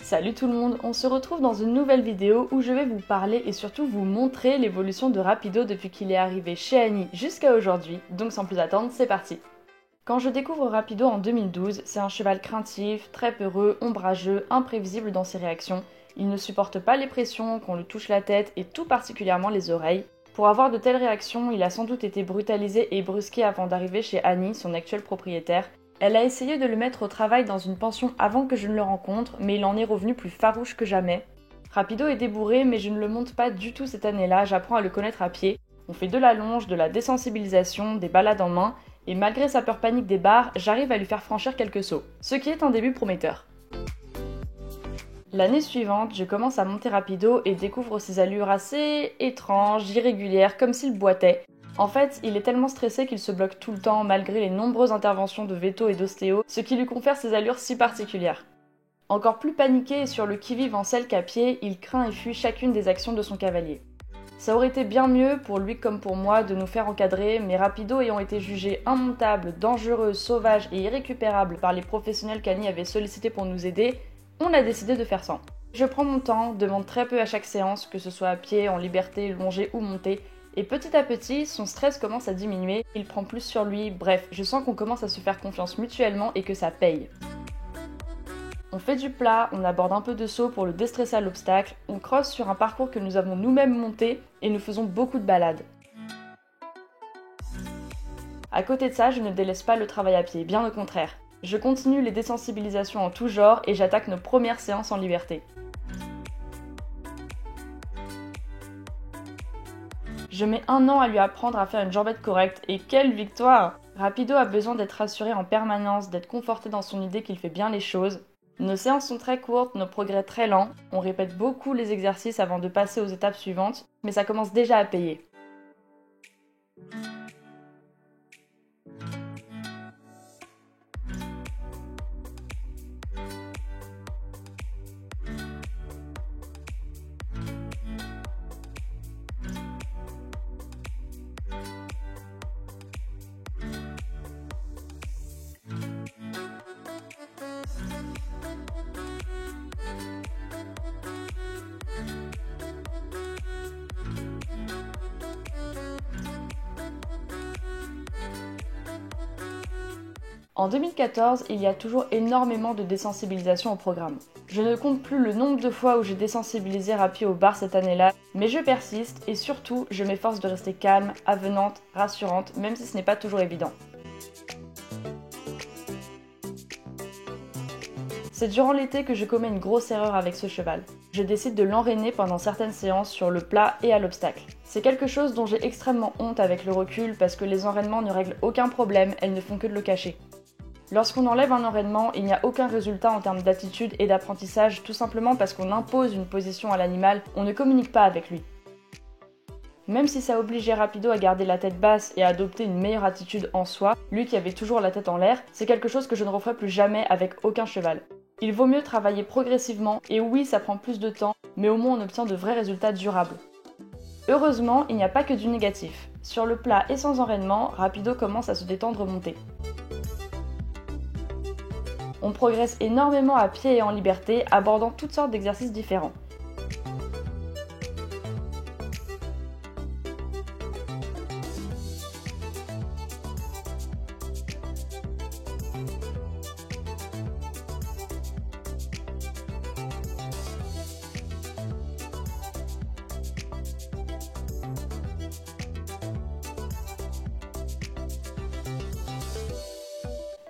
Salut tout le monde, on se retrouve dans une nouvelle vidéo où je vais vous parler et surtout vous montrer l'évolution de Rapido depuis qu'il est arrivé chez Annie jusqu'à aujourd'hui, donc sans plus attendre, c'est parti. Quand je découvre Rapido en 2012, c'est un cheval craintif, très peureux, ombrageux, imprévisible dans ses réactions. Il ne supporte pas les pressions, qu'on lui touche la tête et tout particulièrement les oreilles. Pour avoir de telles réactions, il a sans doute été brutalisé et brusqué avant d'arriver chez Annie, son actuelle propriétaire. Elle a essayé de le mettre au travail dans une pension avant que je ne le rencontre, mais il en est revenu plus farouche que jamais. Rapido est débourré, mais je ne le monte pas du tout cette année-là, j'apprends à le connaître à pied. On fait de la longe, de la désensibilisation, des balades en main, et malgré sa peur panique des bars, j'arrive à lui faire franchir quelques sauts, ce qui est un début prometteur. L'année suivante, je commence à monter Rapido et découvre ses allures assez étranges, irrégulières, comme s'il boitait. En fait, il est tellement stressé qu'il se bloque tout le temps malgré les nombreuses interventions de veto et d'ostéo, ce qui lui confère ces allures si particulières. Encore plus paniqué et sur le qui-vive en selle qu'à pied, il craint et fuit chacune des actions de son cavalier. Ça aurait été bien mieux, pour lui comme pour moi, de nous faire encadrer, mais Rapido ayant été jugé immontable, dangereux, sauvage et irrécupérable par les professionnels qu'Annie avait sollicités pour nous aider, on a décidé de faire sans. Je prends mon temps, demande très peu à chaque séance, que ce soit à pied, en liberté, longé ou monté, et petit à petit, son stress commence à diminuer, il prend plus sur lui, bref, je sens qu'on commence à se faire confiance mutuellement et que ça paye. On fait du plat, on aborde un peu de saut pour le déstresser à l'obstacle, on crosse sur un parcours que nous avons nous-mêmes monté et nous faisons beaucoup de balades. À côté de ça, je ne délaisse pas le travail à pied, bien au contraire. Je continue les désensibilisations en tout genre et j'attaque nos premières séances en liberté. Je mets 1 an à lui apprendre à faire une jambette correcte, et quelle victoire! Rapido a besoin d'être rassuré en permanence, d'être conforté dans son idée qu'il fait bien les choses. Nos séances sont très courtes, nos progrès très lents, on répète beaucoup les exercices avant de passer aux étapes suivantes, mais ça commence déjà à payer. En 2014, il y a toujours énormément de désensibilisation au programme. Je ne compte plus le nombre de fois où j'ai désensibilisé Rapi au bar cette année-là, mais je persiste et surtout, je m'efforce de rester calme, avenante, rassurante, même si ce n'est pas toujours évident. C'est durant l'été que je commets une grosse erreur avec ce cheval. Je décide de l'enraîner pendant certaines séances sur le plat et à l'obstacle. C'est quelque chose dont j'ai extrêmement honte avec le recul parce que les enraînements ne règlent aucun problème, elles ne font que de le cacher. Lorsqu'on enlève un enraînement, il n'y a aucun résultat en termes d'attitude et d'apprentissage, tout simplement parce qu'on impose une position à l'animal, on ne communique pas avec lui. Même si ça obligeait Rapido à garder la tête basse et à adopter une meilleure attitude en soi, lui qui avait toujours la tête en l'air, c'est quelque chose que je ne referai plus jamais avec aucun cheval. Il vaut mieux travailler progressivement, et oui, ça prend plus de temps, mais au moins on obtient de vrais résultats durables. Heureusement, il n'y a pas que du négatif. Sur le plat et sans enraînement, Rapido commence à se détendre monté. On progresse énormément à pied et en liberté, abordant toutes sortes d'exercices différents.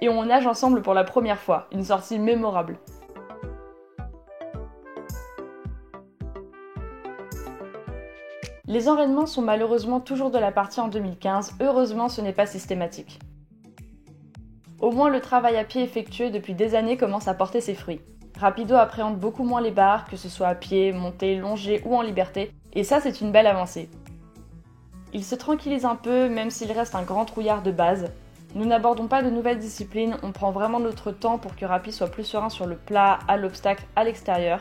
Et on nage ensemble pour la première fois, une sortie mémorable. Les enraînements sont malheureusement toujours de la partie en 2015, heureusement ce n'est pas systématique. Au moins le travail à pied effectué depuis des années commence à porter ses fruits. Rapido appréhende beaucoup moins les barres, que ce soit à pied, monté, longé ou en liberté, et ça c'est une belle avancée. Il se tranquillise un peu, même s'il reste un grand trouillard de base. Nous n'abordons pas de nouvelles disciplines, on prend vraiment notre temps pour que Rapi soit plus serein sur le plat, à l'obstacle, à l'extérieur.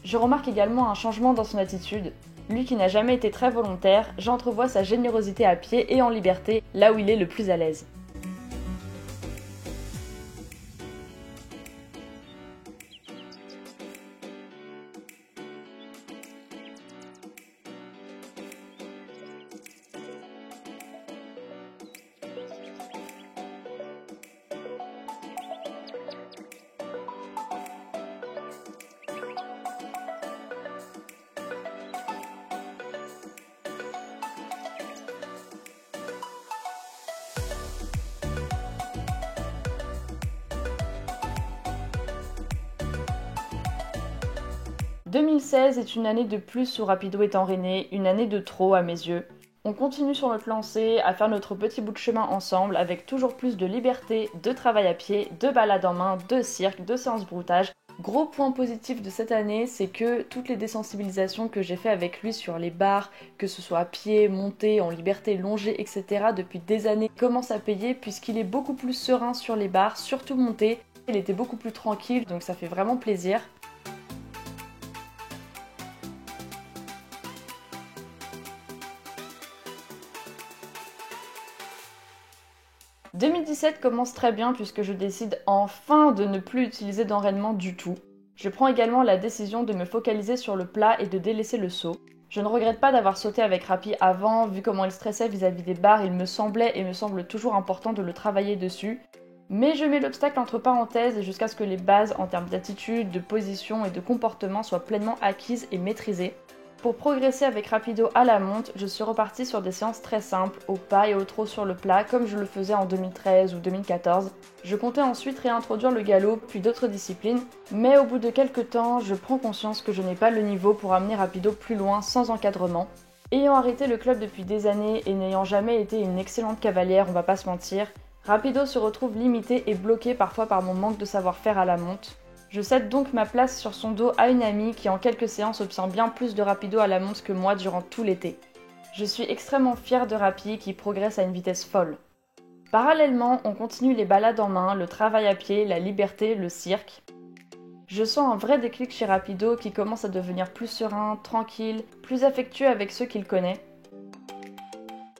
Je remarque également un changement dans son attitude. Lui qui n'a jamais été très volontaire, j'entrevois sa générosité à pied et en liberté, là où il est le plus à l'aise. 2016 est une année de plus où Rapido est enrainé, une année de trop à mes yeux. On continue sur notre lancée à faire notre petit bout de chemin ensemble avec toujours plus de liberté, de travail à pied, de balades en main, de cirque, de séances broutage. Gros point positif de cette année, c'est que toutes les désensibilisations que j'ai fait avec lui sur les barres, que ce soit à pied, monter, en liberté, longer, etc. depuis des années, commencent à payer puisqu'il est beaucoup plus serein sur les barres, surtout monter. Il était beaucoup plus tranquille, donc ça fait vraiment plaisir. « 2017 commence très bien puisque je décide enfin de ne plus utiliser d'enraînement du tout. Je prends également la décision de me focaliser sur le plat et de délaisser le saut. Je ne regrette pas d'avoir sauté avec Rapi avant, vu comment il stressait vis-à-vis des barres, il me semblait et me semble toujours important de le travailler dessus. Mais je mets l'obstacle entre parenthèses jusqu'à ce que les bases en termes d'attitude, de position et de comportement soient pleinement acquises et maîtrisées. Pour progresser avec Rapido à la monte, je suis repartie sur des séances très simples, au pas et au trot sur le plat, comme je le faisais en 2013 ou 2014. Je comptais ensuite réintroduire le galop, puis d'autres disciplines, mais au bout de quelques temps, je prends conscience que je n'ai pas le niveau pour amener Rapido plus loin sans encadrement. Ayant arrêté le club depuis des années et n'ayant jamais été une excellente cavalière, on va pas se mentir, Rapido se retrouve limité et bloqué parfois par mon manque de savoir-faire à la monte. Je cède donc ma place sur son dos à une amie qui en quelques séances obtient bien plus de Rapido à la monte que moi durant tout l'été. Je suis extrêmement fière de Rapi qui progresse à une vitesse folle. Parallèlement, on continue les balades en main, le travail à pied, la liberté, le cirque. Je sens un vrai déclic chez Rapido qui commence à devenir plus serein, tranquille, plus affectueux avec ceux qu'il connaît.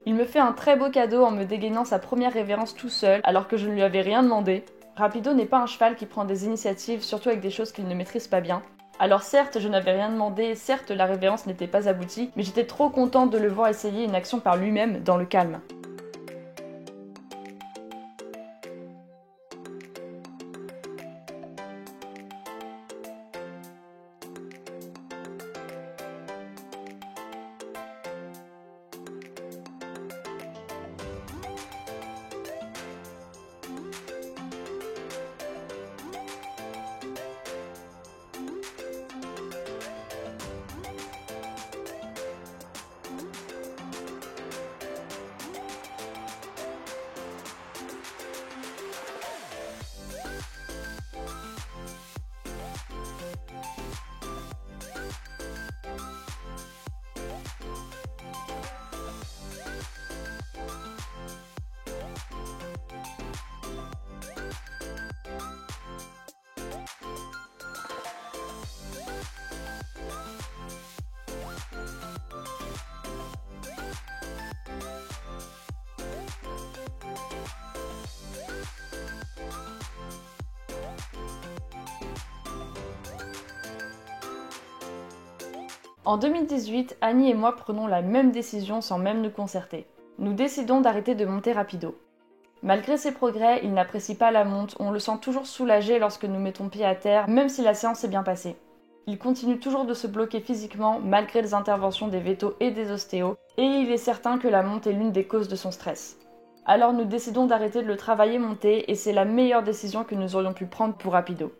Il me fait un très beau cadeau en me dégainant sa première révérence tout seul alors que je ne lui avais rien demandé. Rapido n'est pas un cheval qui prend des initiatives, surtout avec des choses qu'il ne maîtrise pas bien. Alors certes, je n'avais rien demandé, certes la révérence n'était pas aboutie, mais j'étais trop contente de le voir essayer une action par lui-même dans le calme. En 2018, Annie et moi prenons la même décision sans même nous concerter. Nous décidons d'arrêter de monter Rapido. Malgré ses progrès, il n'apprécie pas la monte, on le sent toujours soulagé lorsque nous mettons pied à terre, même si la séance est bien passée. Il continue toujours de se bloquer physiquement malgré les interventions des vétos et des ostéos, et il est certain que la monte est l'une des causes de son stress. Alors nous décidons d'arrêter de le travailler monter et c'est la meilleure décision que nous aurions pu prendre pour Rapido.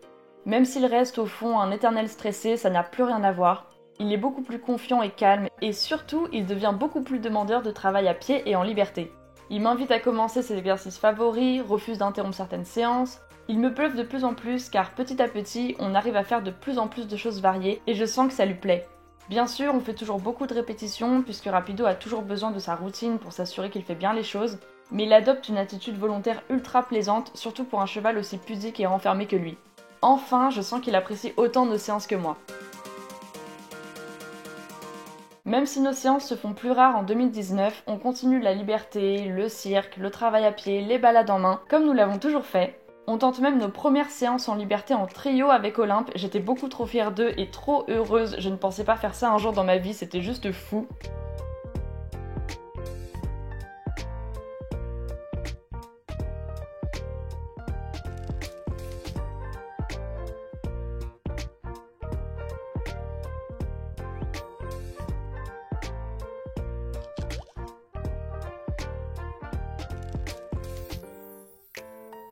Même s'il reste au fond un éternel stressé, ça n'a plus rien à voir. Il est beaucoup plus confiant et calme, et surtout, il devient beaucoup plus demandeur de travail à pied et en liberté. Il m'invite à commencer ses exercices favoris, refuse d'interrompre certaines séances. Il me bluffe de plus en plus car petit à petit, on arrive à faire de plus en plus de choses variées et je sens que ça lui plaît. Bien sûr, on fait toujours beaucoup de répétitions puisque Rapido a toujours besoin de sa routine pour s'assurer qu'il fait bien les choses, mais il adopte une attitude volontaire ultra plaisante, surtout pour un cheval aussi pudique et renfermé que lui. Enfin, je sens qu'il apprécie autant nos séances que moi. Même si nos séances se font plus rares en 2019, on continue la liberté, le cirque, le travail à pied, les balades en main, comme nous l'avons toujours fait. On tente même nos premières séances en liberté en trio avec Olympe, j'étais beaucoup trop fière d'eux et trop heureuse, je ne pensais pas faire ça un jour dans ma vie, c'était juste fou.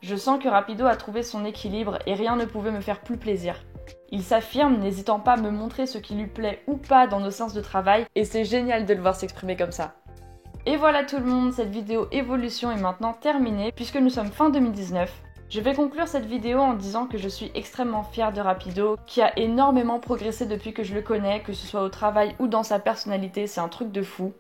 Je sens que Rapido a trouvé son équilibre et rien ne pouvait me faire plus plaisir. Il s'affirme, n'hésitant pas à me montrer ce qui lui plaît ou pas dans nos séances de travail, et c'est génial de le voir s'exprimer comme ça. Et voilà tout le monde, cette vidéo évolution est maintenant terminée puisque nous sommes fin 2019. Je vais conclure cette vidéo en disant que je suis extrêmement fière de Rapido, qui a énormément progressé depuis que je le connais, que ce soit au travail ou dans sa personnalité, c'est un truc de fou.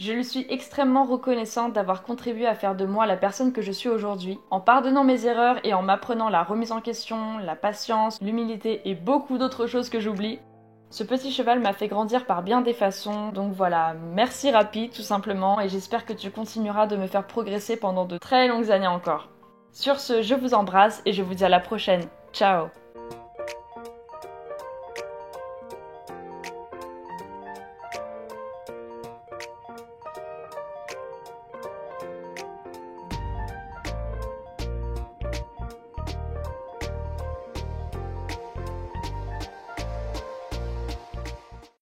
Je lui suis extrêmement reconnaissante d'avoir contribué à faire de moi la personne que je suis aujourd'hui, en pardonnant mes erreurs et en m'apprenant la remise en question, la patience, l'humilité et beaucoup d'autres choses que j'oublie. Ce petit cheval m'a fait grandir par bien des façons, donc voilà, merci Rapi tout simplement, et j'espère que tu continueras de me faire progresser pendant de très longues années encore. Sur ce, je vous embrasse et je vous dis à la prochaine. Ciao!